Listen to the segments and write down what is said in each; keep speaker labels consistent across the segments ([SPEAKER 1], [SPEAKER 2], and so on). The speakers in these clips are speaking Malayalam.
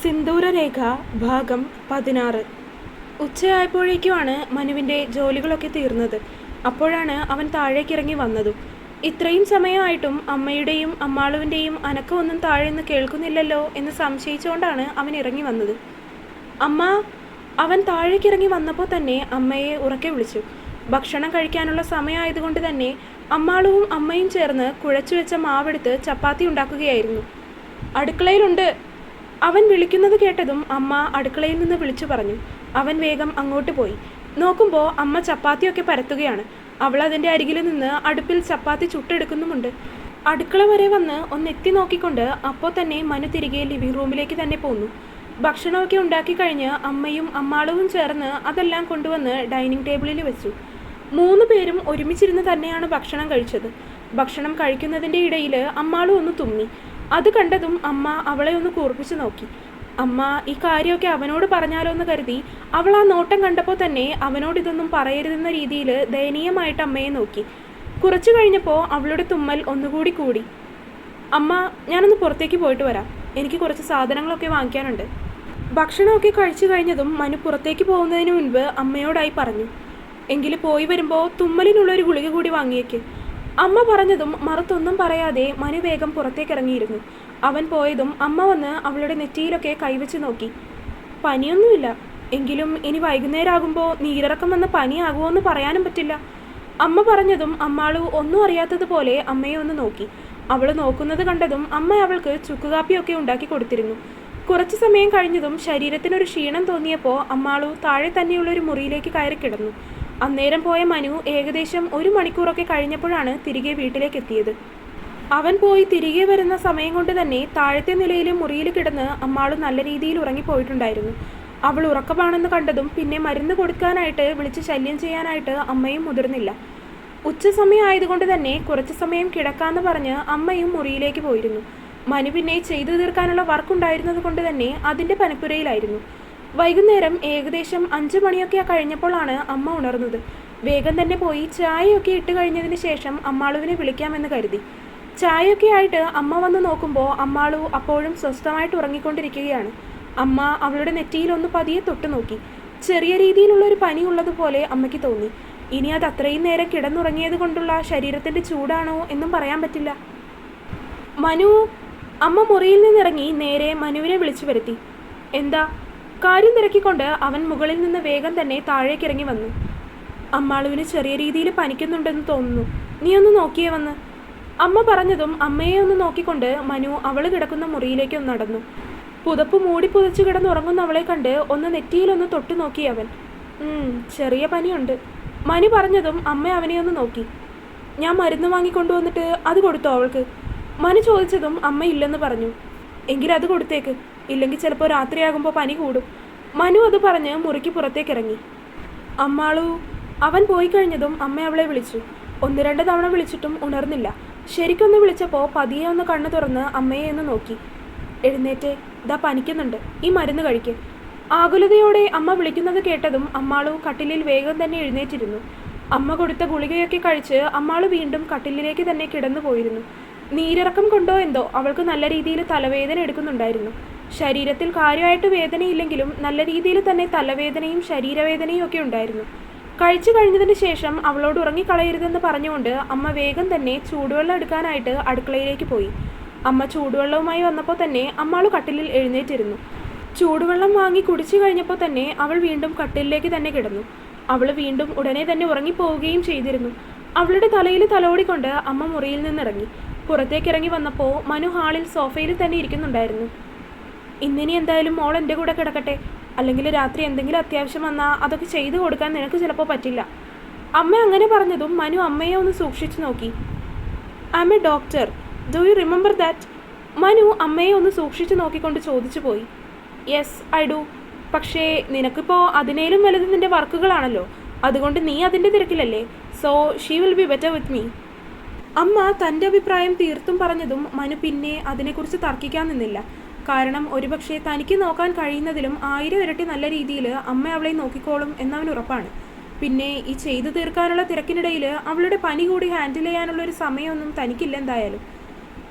[SPEAKER 1] സിന്ദൂരരേഖ ഭാഗം 16. ഉച്ചയായപ്പോഴേക്കുമാണ് മനുവിൻ്റെ ജോലികളൊക്കെ തീർന്നത്. അപ്പോഴാണ് അവൻ താഴേക്കിറങ്ങി വന്നതും. ഇത്രയും സമയമായിട്ടും അമ്മയുടെയും അമ്മാളുവിൻ്റെയും അനക്കമൊന്നും താഴേന്ന് കേൾക്കുന്നില്ലല്ലോ എന്ന് സംശയിച്ചുകൊണ്ടാണ് അവൻ ഇറങ്ങി വന്നത്. അമ്മ! അവൻ താഴേക്കിറങ്ങി വന്നപ്പോൾ തന്നെ അമ്മയെ ഉറക്കെ വിളിച്ചു. ഭക്ഷണം കഴിക്കാനുള്ള സമയമായതുകൊണ്ട് തന്നെ അമ്മാളുവും അമ്മയും ചേർന്ന് കുഴച്ചു വെച്ച മാവെടുത്ത് ചപ്പാത്തി ഉണ്ടാക്കുകയായിരുന്നു. അടുക്കളയിലുണ്ട്! അവൻ വിളിക്കുന്നത് കേട്ടതും അമ്മ അടുക്കളയിൽ നിന്ന് വിളിച്ചു പറഞ്ഞു. അവൻ വേഗം അങ്ങോട്ട് പോയി. നോക്കുമ്പോൾ അമ്മ ചപ്പാത്തിയൊക്കെ പരത്തുകയാണ്. അവൾ അതിൻ്റെ അരികിൽ നിന്ന് അടുപ്പിൽ ചപ്പാത്തി ചുട്ടെടുക്കുന്നുമുണ്ട്. അടുക്കള വരെ വന്ന് ഒന്നെത്തി നോക്കിക്കൊണ്ട് അപ്പോൾ തന്നെ മനു തിരികെ ലിവിംഗ് റൂമിലേക്ക് തന്നെ പോന്നു. ഭക്ഷണമൊക്കെ ഉണ്ടാക്കി കഴിഞ്ഞ് അമ്മയും അമ്മാളവും ചേർന്ന് അതെല്ലാം കൊണ്ടുവന്ന് ഡൈനിങ് ടേബിളിൽ വെച്ചു. 3 പേരും ഒരുമിച്ചിരുന്ന് തന്നെയാണ് ഭക്ഷണം കഴിച്ചത്. ഭക്ഷണം കഴിക്കുന്നതിൻ്റെ ഇടയിൽ അമ്മാളും ഒന്ന് തുമ്മി. അത് കണ്ടതും അമ്മ അവളെ ഒന്ന് കൂർപ്പിച്ച് നോക്കി. അമ്മ ഈ കാര്യമൊക്കെ അവനോട് പറഞ്ഞാലോ എന്ന് കരുതി അവൾ ആ നോട്ടം കണ്ടപ്പോൾ തന്നെ അവനോട് ഇതൊന്നും പറയരുതെന്ന രീതിയിൽ ദയനീയമായിട്ട് അമ്മയെ നോക്കി. കുറച്ചു കഴിഞ്ഞപ്പോൾ അവളുടെ തുമ്മൽ ഒന്നുകൂടി കൂടി. അമ്മ, ഞാനൊന്ന് പുറത്തേക്ക് പോയിട്ട് വരാം. എനിക്ക് കുറച്ച് സാധനങ്ങളൊക്കെ വാങ്ങിക്കാനുണ്ട്. ഭക്ഷണമൊക്കെ കഴിച്ചു കഴിഞ്ഞതും മനു പുറത്തേക്ക് പോകുന്നതിന് മുൻപ് അമ്മയോടായി പറഞ്ഞു. എങ്കിൽ പോയി വരുമ്പോൾ തുമ്മലിനുള്ളൊരു ഗുളിക കൂടി വാങ്ങിയേക്ക്. അമ്മ പറഞ്ഞതും മറുത്തൊന്നും പറയാതെ മനു വേഗം പുറത്തേക്കിറങ്ങിയിരുന്നു. അവൻ പോയതും അമ്മ വന്ന് അവളുടെ നെറ്റിയിലൊക്കെ കൈവച്ച് നോക്കി. പനിയൊന്നുമില്ല. എങ്കിലും ഇനി വൈകുന്നേരം ആകുമ്പോൾ നീരിറക്കം വന്ന് പനിയാകുമോ എന്ന് പറയാനും പറ്റില്ല. അമ്മ പറഞ്ഞതും അമ്മാളു ഒന്നും അറിയാത്തതുപോലെ അമ്മയെ ഒന്ന് നോക്കി. അവൾ നോക്കുന്നത് കണ്ടതും അമ്മ അവൾക്ക് ചുക്കുകാപ്പിയൊക്കെ ഉണ്ടാക്കി കൊടുത്തിരുന്നു. കുറച്ചു സമയം കഴിഞ്ഞതും ശരീരത്തിനൊരു ക്ഷീണം തോന്നിയപ്പോൾ അമ്മാളു താഴെ തന്നെയുള്ളൊരു മുറിയിലേക്ക് കയറി കിടന്നു. അന്നേരം പോയ മനു ഏകദേശം 1 മണിക്കൂറൊക്കെ കഴിഞ്ഞപ്പോഴാണ് തിരികെ വീട്ടിലേക്ക് എത്തിയത്. അവൻ പോയി തിരികെ വരുന്ന സമയം കൊണ്ട് തന്നെ താഴത്തെ നിലയിലെ മുറിയിൽ കിടന്ന് അമ്മാളു നല്ല രീതിയിൽ ഉറങ്ങിപ്പോയിട്ടുണ്ടായിരുന്നു. അവൾ ഉറക്കമാണെന്ന് കണ്ടതും പിന്നെ മരുന്ന് കൊടുക്കാനായിട്ട് വിളിച്ച് ശല്യം ചെയ്യാനായിട്ട് അമ്മയും മുതിർന്നില്ല. ഉച്ച സമയം ആയതുകൊണ്ട് തന്നെ കുറച്ച് സമയം കിടക്കാമെന്ന് പറഞ്ഞ് അമ്മയും മുറിയിലേക്ക് പോയിരുന്നു. മനു പിന്നെ ചെയ്തു തീർക്കാനുള്ള വർക്കുണ്ടായിരുന്നത് കൊണ്ട് തന്നെ അതിൻ്റെ പനിപ്പുരയിലായിരുന്നു. വൈകുന്നേരം ഏകദേശം 5 മണിയൊക്കെ കഴിഞ്ഞപ്പോഴാണ് അമ്മ ഉണർന്നത്. വേഗം തന്നെ പോയി ചായയൊക്കെ ഇട്ട് കഴിഞ്ഞതിന് ശേഷം അമ്മാളുവിനെ വിളിക്കാമെന്ന് കരുതി. ചായയൊക്കെ ആയിട്ട് അമ്മ വന്ന് നോക്കുമ്പോൾ അമ്മാളു അപ്പോഴും സ്വസ്ഥമായിട്ട് ഉറങ്ങിക്കൊണ്ടിരിക്കുകയാണ്. അമ്മ അവളുടെ നെറ്റിയിലൊന്ന് പതിയെ തൊട്ടു നോക്കി. ചെറിയ രീതിയിലുള്ളൊരു പനി ഉള്ളതുപോലെ അമ്മയ്ക്ക് തോന്നി. ഇനി അത് അത്രയും നേരം കിടന്നുറങ്ങിയത് കൊണ്ടുള്ള ശരീരത്തിൻ്റെ ചൂടാണോ എന്നും പറയാൻ പറ്റില്ല. മനു! അമ്മ മുറിയിൽ നിന്നിറങ്ങി നേരെ മനുവിനെ വിളിച്ചു വരുത്തി. എന്താ? കാര്യം തിരക്കിക്കൊണ്ട് അവൻ മുകളിൽ നിന്ന് വേഗം തന്നെ താഴേക്കിറങ്ങി വന്നു. അമ്മാളുവിന് ചെറിയ രീതിയിൽ പനിക്കുന്നുണ്ടെന്ന് തോന്നുന്നു. നീ ഒന്ന് നോക്കിയേ വന്ന്. അമ്മ പറഞ്ഞതും അമ്മയെ ഒന്ന് നോക്കിക്കൊണ്ട് മനു അവൾ കിടക്കുന്ന മുറിയിലേക്ക് ഒന്ന് നടന്നു. പുതപ്പ് മൂടി പുതച്ച് കിടന്നുറങ്ങുന്ന അവളെ കണ്ട് ഒന്ന് നെറ്റിയിലൊന്ന് തൊട്ടു നോക്കി അവൻ. ചെറിയ പനിയുണ്ട്. മനു പറഞ്ഞതും അമ്മ അവനെ ഒന്ന് നോക്കി. ഞാൻ മരുന്ന് വാങ്ങിക്കൊണ്ടുവന്നിട്ട് അത് കൊടുത്തോ അവൾക്ക്? മനു ചോദിച്ചതും അമ്മ ഇല്ലെന്ന് പറഞ്ഞു. എങ്കിൽ അത് കൊടുത്തേക്ക്, ഇല്ലെങ്കിൽ ചിലപ്പോൾ രാത്രിയാകുമ്പോൾ പനി കൂടും. മനു അത് പറഞ്ഞ് മുറിക്ക് പുറത്തേക്കിറങ്ങി. അമ്മാളു! അവൻ പോയി കഴിഞ്ഞതും അമ്മ അവളെ വിളിച്ചു. 1-2 തവണ വിളിച്ചിട്ടും ഉണർന്നില്ല. ശരിക്കൊന്ന് വിളിച്ചപ്പോൾ പതിയെ ഒന്ന് കണ്ണു തുറന്ന് അമ്മയെ ഒന്ന് നോക്കി. എഴുന്നേറ്റ്, ഇതാ പനിക്കുന്നുണ്ട്, ഈ മരുന്ന് കഴിക്ക്. ആകുലതയോടെ അമ്മ വിളിക്കുന്നത് കേട്ടതും അമ്മാളു കട്ടിലിൽ വേഗം തന്നെ എഴുന്നേറ്റിരുന്നു. അമ്മ കൊടുത്ത ഗുളികയൊക്കെ കഴിച്ച് അമ്മാളു വീണ്ടും കട്ടിലിലേക്ക് തന്നെ കിടന്നു പോയിരുന്നു. നീരിറക്കം കൊണ്ടോ എന്തോ അവൾക്ക് നല്ല രീതിയിൽ തലവേദന എടുക്കുന്നുണ്ടായിരുന്നു. ശരീരത്തിൽ കാര്യമായിട്ട് വേദനയില്ലെങ്കിലും നല്ല രീതിയിൽ തന്നെ തലവേദനയും ശരീരവേദനയും ഒക്കെ ഉണ്ടായിരുന്നു. കഴിച്ചു കഴിഞ്ഞതിന് ശേഷം അവളോട് ഉറങ്ങിക്കളയരുതെന്ന് പറഞ്ഞുകൊണ്ട് അമ്മ വേഗം തന്നെ ചൂടുവെള്ളം എടുക്കാനായിട്ട് അടുക്കളയിലേക്ക് പോയി. അമ്മ ചൂടുവെള്ളവുമായി വന്നപ്പോൾ തന്നെ അമ്മാളു കട്ടിലിൽ എഴുന്നേറ്റിരുന്നു. ചൂടുവെള്ളം വാങ്ങി കുടിച്ചു കഴിഞ്ഞപ്പോൾ തന്നെ അവൾ വീണ്ടും കട്ടിലിലേക്ക് തന്നെ കിടന്നു. അവൾ വീണ്ടും ഉടനെ തന്നെ ഉറങ്ങിപ്പോവുകയും ചെയ്തിരുന്നു. അവളുടെ തലയിൽ തലോടിക്കൊണ്ട് അമ്മ മുറിയിൽ നിന്നിറങ്ങി. പുറത്തേക്കിറങ്ങി വന്നപ്പോൾ മനു ഹാളിൽ സോഫയിൽ തന്നെ ഇരിക്കുന്നുണ്ടായിരുന്നു. ഇന്നിനി എന്തായാലും മോൾ എൻ്റെ കൂടെ കിടക്കട്ടെ, അല്ലെങ്കിൽ രാത്രി എന്തെങ്കിലും അത്യാവശ്യം വന്നാൽ അതൊക്കെ ചെയ്തു കൊടുക്കാൻ നിനക്ക് ചിലപ്പോൾ പറ്റില്ല. അമ്മ അങ്ങനെ പറഞ്ഞതും മനു അമ്മയെ ഒന്ന് സൂക്ഷിച്ചു നോക്കി. I am a doctor, do you remember that? Manu അമ്മയെ ഒന്ന് സൂക്ഷിച്ചു നോക്കിക്കൊണ്ട് ചോദിച്ചു പോയി. Yes I do. പക്ഷേ നിനക്കിപ്പോൾ അതിനേലും വലുത് നിൻ്റെ വർക്കുകളാണല്ലോ, അതുകൊണ്ട് നീ അതിൻ്റെ തിരക്കിലല്ലേ. So she will be better with me. അമ്മ തൻ്റെ അഭിപ്രായം തീർത്തും പറഞ്ഞതും മനു പിന്നെ അതിനെക്കുറിച്ച് തർക്കിക്കാൻ നിന്നില്ല. കാരണം ഒരുപക്ഷെ തനിക്ക് നോക്കാൻ കഴിയുന്നതിലും 1000 ഇരട്ടി നല്ല രീതിയിൽ അമ്മ അവളെ നോക്കിക്കോളും എന്നവന് ഉറപ്പാണ്. പിന്നെ ഈ ചെയ്തു തീർക്കാനുള്ള തിരക്കിനിടയിൽ അവളുടെ പനി കൂടി ഹാൻഡിൽ ചെയ്യാനുള്ളൊരു സമയമൊന്നും തനിക്കില്ല എന്തായാലും.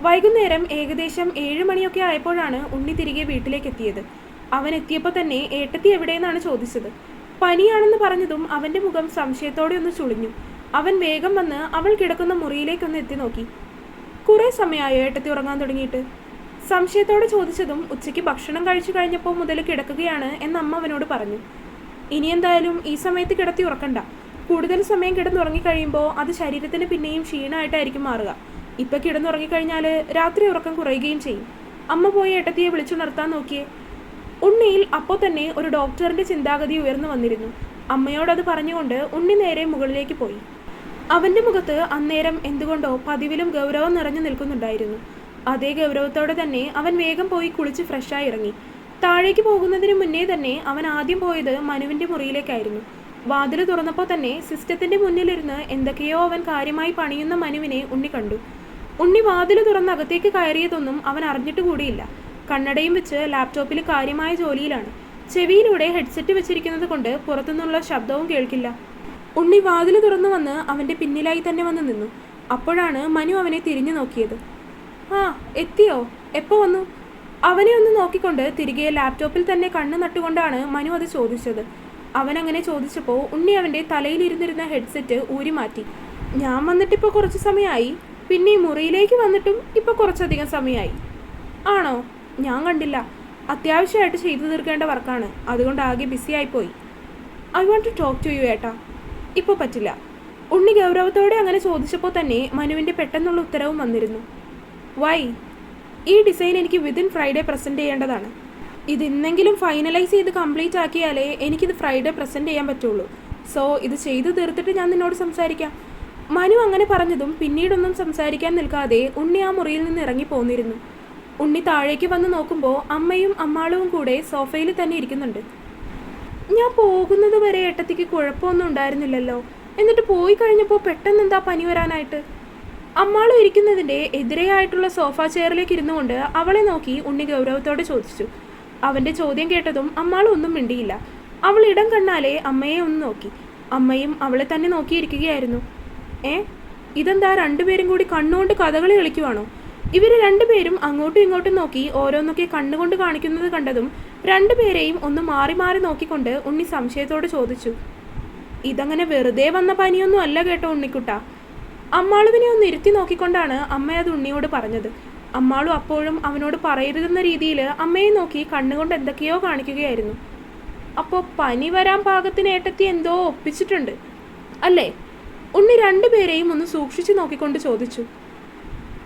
[SPEAKER 1] വൈകുന്നേരം ഏകദേശം 7 മണിയൊക്കെ ആയപ്പോഴാണ് ഉണ്ണി തിരികെ വീട്ടിലേക്ക് എത്തിയത്. അവൻ എത്തിയപ്പോൾ തന്നെ ഏട്ടത്തി എവിടെയെന്നാണ് ചോദിച്ചത്. പനിയാണെന്ന് പറഞ്ഞതും അവൻ്റെ മുഖം സംശയത്തോടെ ഒന്ന് ചുളിഞ്ഞു. അവൻ വേഗം വന്ന് അവൾ കിടക്കുന്ന മുറിയിലേക്കൊന്ന് എത്തി നോക്കി. കുറേ സമയമായോ ഏട്ടത്തി ഉറങ്ങാൻ തുടങ്ങിയിട്ട്? സംശയത്തോടെ ചോദിച്ചതും ഉച്ചയ്ക്ക് ഭക്ഷണം കഴിച്ചു കഴിഞ്ഞപ്പോൾ മുതൽ കിടക്കുകയാണ് എന്ന് അമ്മ അവനോട് പറഞ്ഞു. ഇനി എന്തായാലും ഈ സമയത്ത് കിടത്തി ഉറക്കണ്ട. കൂടുതൽ സമയം കിടന്നുറങ്ങിക്കഴിയുമ്പോൾ അത് ശരീരത്തിന് പിന്നെയും ക്ഷീണമായിട്ടായിരിക്കും മാറുക. ഇപ്പം കിടന്നുറങ്ങിക്കഴിഞ്ഞാൽ രാത്രി ഉറക്കം കുറയുകയും ചെയ്യും. അമ്മ പോയി ഏട്ടത്തിയെ വിളിച്ചുണർത്താൻ നോക്കിയേ. ഉണ്ണിയിൽ അപ്പോൾ തന്നെ ഒരു ഡോക്ടറിൻ്റെ ചിന്താഗതി ഉയർന്നു വന്നിരുന്നു. അമ്മയോടത് പറഞ്ഞുകൊണ്ട് ഉണ്ണി നേരെ മുകളിലേക്ക് പോയി. അവൻ്റെ മുഖത്ത് അന്നേരം എന്തുകൊണ്ടോ പതിവിലും ഗൗരവം നിറഞ്ഞു നിൽക്കുന്നുണ്ടായിരുന്നു. അതേ ഗൗരവത്തോടെ തന്നെ അവൻ വേഗം പോയി കുളിച്ച് ഫ്രഷായി ഇറങ്ങി. താഴേക്ക് പോകുന്നതിന് മുന്നേ തന്നെ അവൻ ആദ്യം പോയത് മനുവിൻ്റെ മുറിയിലേക്കായിരുന്നു. വാതിൽ തുറന്നപ്പോൾ തന്നെ സിസ്റ്റത്തിൻ്റെ മുന്നിലിരുന്ന് എന്തൊക്കെയോ അവൻ കാര്യമായി പണിയുന്ന മനുവിനെ ഉണ്ണി കണ്ടു. ഉണ്ണി വാതിൽ തുറന്ന് അകത്തേക്ക് കയറിയതൊന്നും അവൻ അറിഞ്ഞിട്ട് കൂടിയില്ല. കണ്ണടയും വെച്ച് ലാപ്ടോപ്പിൽ കാര്യമായ ജോലിയിലാണ്. ചെവിയിലൂടെ ഹെഡ്സെറ്റ് വെച്ചിരിക്കുന്നത് കൊണ്ട് പുറത്തുനിന്നുള്ള ശബ്ദവും കേൾക്കില്ല. ഉണ്ണി വാതിൽ തുറന്നു വന്ന് അവൻ്റെ പിന്നിലായി തന്നെ വന്ന് നിന്നു. അപ്പോഴാണ് മനു അവനെ തിരിഞ്ഞു നോക്കിയത്. ആ, എത്തിയോ? എപ്പോൾ വന്നു? അവനെ ഒന്ന് നോക്കിക്കൊണ്ട് തിരികെ ലാപ്ടോപ്പിൽ തന്നെ കണ്ണ് നട്ടുകൊണ്ടാണ് മനു അത് ചോദിച്ചത്. അവനങ്ങനെ ചോദിച്ചപ്പോൾ ഉണ്ണി അവൻ്റെ തലയിലിരുന്നിരുന്ന ഹെഡ്സെറ്റ് ഊരി മാറ്റി. ഞാൻ വന്നിട്ടിപ്പോൾ കുറച്ച് സമയമായി. പിന്നെ ഈ മുറിയിലേക്ക് വന്നിട്ടും ഇപ്പോൾ കുറച്ചധികം സമയമായി. ആണോ? ഞാൻ കണ്ടില്ല. അത്യാവശ്യമായിട്ട് ചെയ്തു തീർക്കേണ്ട വർക്കാണ്. അതുകൊണ്ട് ആകെ ബിസി ആയിപ്പോയി. I want to talk to you ഏട്ടാ. ഇപ്പോൾ പറ്റില്ല. ഉണ്ണി ഗൗരവത്തോടെ അങ്ങനെ ചോദിച്ചപ്പോൾ തന്നെ മനുവിൻ്റെ പെട്ടെന്നുള്ള ഉത്തരവും വന്നിരുന്നു. വൈ? ഈ ഡിസൈൻ എനിക്ക് വിതിൻ ഫ്രൈഡേ പ്രസൻറ്റ് ചെയ്യേണ്ടതാണ്. ഇത് ഇന്നെങ്കിലും ഫൈനലൈസ് ചെയ്ത് കംപ്ലീറ്റ് ആക്കിയാലേ എനിക്കിത് ഫ്രൈഡേ പ്രസൻറ്റ് ചെയ്യാൻ പറ്റുള്ളൂ. സോ ഇത് ചെയ്തു തീർത്തിട്ട് ഞാൻ നിന്നോട് സംസാരിക്കാം. മനു അങ്ങനെ പറഞ്ഞതും പിന്നീടൊന്നും സംസാരിക്കാൻ നിൽക്കാതെ ഉണ്ണി ആ മുറിയിൽ നിന്ന് ഇറങ്ങി പോന്നിരുന്നു. ഉണ്ണി താഴേക്ക് വന്ന് നോക്കുമ്പോൾ അമ്മയും അമ്മാളും കൂടെ സോഫയിൽ തന്നെ ഇരിക്കുന്നുണ്ട്. ഞാൻ പോകുന്നത് വരെ ഏട്ടത്തിക്ക് കുഴപ്പമൊന്നും ഉണ്ടായിരുന്നില്ലല്ലോ. എന്നിട്ട് പോയി കഴിഞ്ഞപ്പോൾ പെട്ടെന്ന് എന്താ പനി വരാനായിട്ട്? അമ്മാളും ഇരിക്കുന്നതിൻ്റെ എതിരെയായിട്ടുള്ള സോഫ ചെയറിലേക്ക് ഇരുന്നു കൊണ്ട് അവളെ നോക്കി ഉണ്ണി ഗൗരവത്തോടെ ചോദിച്ചു. അവൻ്റെ ചോദ്യം കേട്ടതും അമ്മാളും ഒന്നും മിണ്ടിയില്ല. അവൾ ഇടം കണ്ണാലെ അമ്മയെ ഒന്ന് നോക്കി. അമ്മയും അവളെ തന്നെ നോക്കിയിരിക്കുകയായിരുന്നു. ഇതെന്താ രണ്ടുപേരും കൂടി കണ്ണുകൊണ്ട് കഥകളി കളിക്കുവാണോ? ഇവർ രണ്ടുപേരും അങ്ങോട്ടും ഇങ്ങോട്ടും നോക്കി ഓരോന്നൊക്കെ കണ്ണുകൊണ്ട് കാണിക്കുന്നത് കണ്ടതും രണ്ടുപേരെയും ഒന്ന് മാറി മാറി നോക്കിക്കൊണ്ട് ഉണ്ണി സംശയത്തോട് ചോദിച്ചു. ഇതങ്ങനെ വെറുതെ വന്ന പനിയൊന്നും അല്ല കേട്ടോ ഉണ്ണിക്കുട്ട. അമ്മാളുവിനെ ഒന്ന് ഇരുത്തി നോക്കിക്കൊണ്ടാണ് അമ്മ അത് ഉണ്ണിയോട് പറഞ്ഞത്. അമ്മാളും അപ്പോഴും അവനോട് പറയരുതെന്ന രീതിയിൽ അമ്മയെ നോക്കി കണ്ണുകൊണ്ട് എന്തൊക്കെയോ കാണിക്കുകയായിരുന്നു. അപ്പോൾ പനി വരാൻ പാകത്തിന് ഏട്ടത്തി എന്തോ ഒപ്പിച്ചിട്ടുണ്ട് അല്ലേ? ഉണ്ണി രണ്ടുപേരെയും ഒന്ന് സൂക്ഷിച്ചു നോക്കിക്കൊണ്ട് ചോദിച്ചു.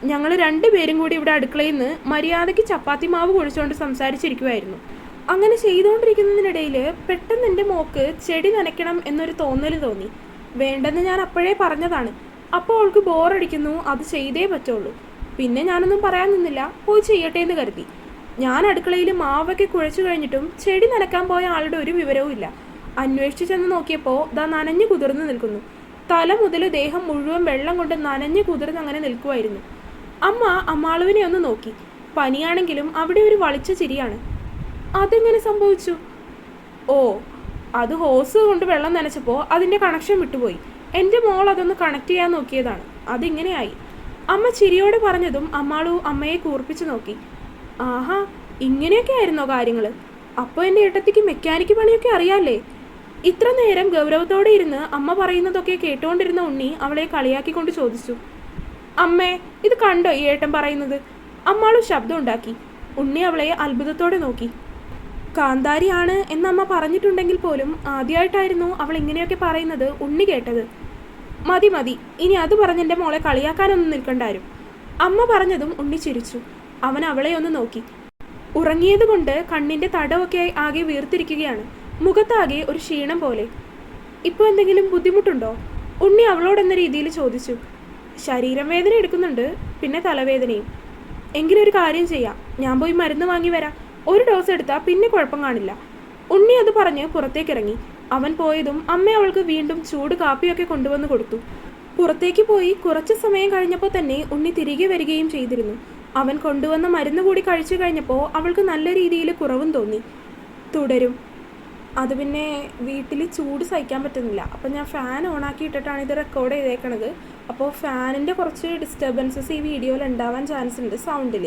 [SPEAKER 1] ഞങ്ങൾ രണ്ടുപേരും കൂടി ഇവിടെ അടുക്കളയിൽ നിന്ന് മര്യാദയ്ക്ക് ചപ്പാത്തി മാവ് കുഴിച്ചുകൊണ്ട് സംസാരിച്ചിരിക്കുമായിരുന്നു. അങ്ങനെ ചെയ്തുകൊണ്ടിരിക്കുന്നതിനിടയിൽ പെട്ടെന്ന് എൻ്റെ മോക്ക് ചെടി നനയ്ക്കണം എന്നൊരു തോന്നൽ തോന്നി. വേണ്ടെന്ന് ഞാൻ അപ്പോഴേ പറഞ്ഞതാണ്. അപ്പോൾ അവൾക്ക് ബോറടിക്കുന്നു, അത് ചെയ്തേ പറ്റുള്ളൂ. പിന്നെ ഞാനൊന്നും പറയാൻ നിന്നില്ല, പോയി ചെയ്യട്ടെ എന്ന് കരുതി. ഞാൻ അടുക്കളയിൽ മാവൊക്കെ കുഴച്ചു കഴിഞ്ഞിട്ടും ചെടി നനയ്ക്കാൻ പോയ ആളുടെ ഒരു വിവരവും ഇല്ല. അന്വേഷിച്ചു ചെന്ന് നോക്കിയപ്പോൾ ദാ നനഞ്ഞു കുതിർന്ന് നിൽക്കുന്നു. തല മുതൽ ദേഹം മുഴുവൻ വെള്ളം കൊണ്ട് നനഞ്ഞു കുതിർന്ന് അങ്ങനെ നിൽക്കുമായിരുന്നു. അമ്മ അമ്മാളുവിനെ ഒന്ന് നോക്കി. പനിയാണെങ്കിലും അവിടെ ഒരു വളിച്ച ചിരിയാണ്. അതെങ്ങനെ സംഭവിച്ചു? ഓ, അത് ഹോസ് കൊണ്ട് വെള്ളം നനച്ചപ്പോൾ അതിൻ്റെ കണക്ഷൻ വിട്ടുപോയി. എൻ്റെ മോൾ അതൊന്ന് കണക്ട് ചെയ്യാൻ നോക്കിയതാണ്, അതിങ്ങനെയായി. അമ്മ ചിരിയോടെ പറഞ്ഞതും അമ്മാളു അമ്മയെ കൂർപ്പിച്ചു നോക്കി. ആഹാ, ഇങ്ങനെയൊക്കെ ആയിരുന്നോ കാര്യങ്ങൾ? അപ്പോൾ എൻ്റെ ഏട്ടത്തിക്ക് മെക്കാനിക്ക് പണിയൊക്കെ അറിയാല്ലേ? ഇത്ര നേരം ഗൗരവത്തോടെ ഇരുന്ന് അമ്മ പറയുന്നതൊക്കെ കേട്ടുകൊണ്ടിരുന്ന ഉണ്ണി അവളെ കളിയാക്കിക്കൊണ്ട് ചോദിച്ചു. അമ്മേ, ഇത് കണ്ടോ ഈ ഏട്ടൻ പറയുന്നത്? അമ്മാളു ശബ്ദം ഉണ്ടാക്കി. ഉണ്ണി അവളെ അത്ഭുതത്തോടെ നോക്കി. കാന്താരിയാണ് എന്നമ്മ പറഞ്ഞിട്ടുണ്ടെങ്കിൽ പോലും ആദ്യമായിട്ടായിരുന്നു അവൾ ഇങ്ങനെയൊക്കെ പറയുന്നത് ഉണ്ണി കേട്ടത്. മതി മതി, ഇനി അത് പറഞ്ഞെൻ്റെ മോളെ കളിയാക്കാനൊന്നും നിൽക്കണ്ടാരും. അമ്മ പറഞ്ഞതും ഉണ്ണി ചിരിച്ചു. അവൻ അവളെ ഒന്ന് നോക്കി. ഉറങ്ങിയത് കൊണ്ട് കണ്ണിൻ്റെ തടമൊക്കെ ആകെ വീർത്തിരിക്കുകയാണ്. മുഖത്താകെ ഒരു ക്ഷീണം പോലെ. ഇപ്പോൾ എന്തെങ്കിലും ബുദ്ധിമുട്ടുണ്ടോ? ഉണ്ണി അവളോടെന്ന രീതിയിൽ ചോദിച്ചു. ശരീരം വേദന എടുക്കുന്നുണ്ട്, പിന്നെ തലവേദനയും. എങ്കിലൊരു കാര്യം ചെയ്യാം, ഞാൻ പോയി മരുന്ന് വാങ്ങി വരാം. ഒരു ഡോസ് എടുത്താൽ പിന്നെ കുഴപ്പം കാണില്ല. ഉണ്ണി അത് പറഞ്ഞ് പുറത്തേക്കിറങ്ങി. അവൻ പോയതും അമ്മ അവൾക്ക് വീണ്ടും ചൂട് കാപ്പിയൊക്കെ കൊണ്ടുവന്ന് കൊടുത്തു. പുറത്തേക്ക് പോയി കുറച്ച് സമയം കഴിഞ്ഞപ്പോൾ തന്നെ ഉണ്ണി തിരികെ വരികയും ചെയ്തിരുന്നു. അവൻ കൊണ്ടുവന്ന മരുന്ന് കൂടി കഴിച്ചു കഴിഞ്ഞപ്പോൾ അവൾക്ക് നല്ല രീതിയിൽ കുറവും തോന്നി. തുടരും. അത് പിന്നെ വീട്ടിൽ ചൂട് സഹിക്കാൻ പറ്റുന്നില്ല. അപ്പോൾ ഞാൻ ഫാൻ ഓണാക്കി ഇട്ടിട്ടാണ് ഇത് റെക്കോർഡ് ചെയ്തേക്കണത്. അപ്പോൾ ഫാനിൻ്റെ കുറച്ച് ഡിസ്റ്റർബൻസസ് ഈ വീഡിയോയിൽ ഉണ്ടാവാൻ ചാൻസ് ഉണ്ട് സൗണ്ടിൽ.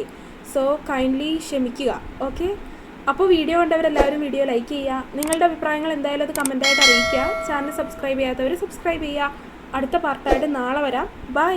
[SPEAKER 1] സോ കൈൻഡ്ലി ക്ഷമിക്കുക. ഓക്കെ, അപ്പോൾ വീഡിയോ കണ്ടവരെല്ലാവരും വീഡിയോ ലൈക്ക് ചെയ്യുക. നിങ്ങളുടെ അഭിപ്രായങ്ങൾ എന്തായാലും അത് കമൻറ്റായിട്ട് അറിയിക്കുക. ചാനൽ സബ്സ്ക്രൈബ് ചെയ്യാത്തവർ സബ്സ്ക്രൈബ് ചെയ്യുക. അടുത്ത പാർട്ടായിട്ട് നാളെ വരാം. ബൈ.